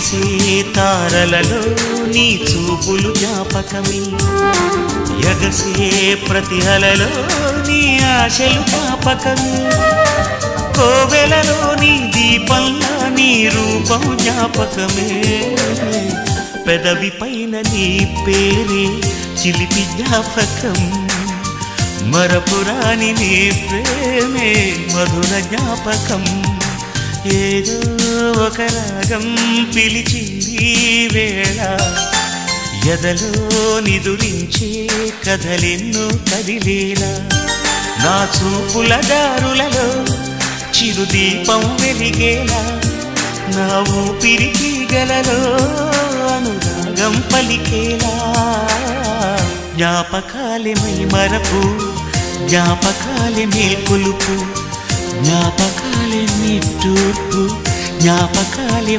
మెరిసే తారలలో నీ చూపులు జ్ఞాపకమే ఎగసే ప్రతి అలలో నీ ఆశలు జ్ఞాపకమే కోవెలలో నీ దీపంలా నీ రూపం జ్ఞాపకమే పెదవి పైన నీ పేరే చిలిపి జ్ఞాపకం మరపురాని నీ ప్రేమే మధుర జ్ఞాపకం ఏదో ఒక రాగం పిలిచింది వేళ ఎదలో నిదురించే కథలెన్నో కదిలేలా నా చూపుల దారులలో చిరుదీపం వెలిగేలా నా ఊపిరికి గలలో అనురాగం పలికేలా జ్ఞాపకాలే మై మరపు జ్ఞాపకాలే మేల్కొలుపు జ్ఞాపకాలే నిట్టూర్పు జ్ఞాపకాలే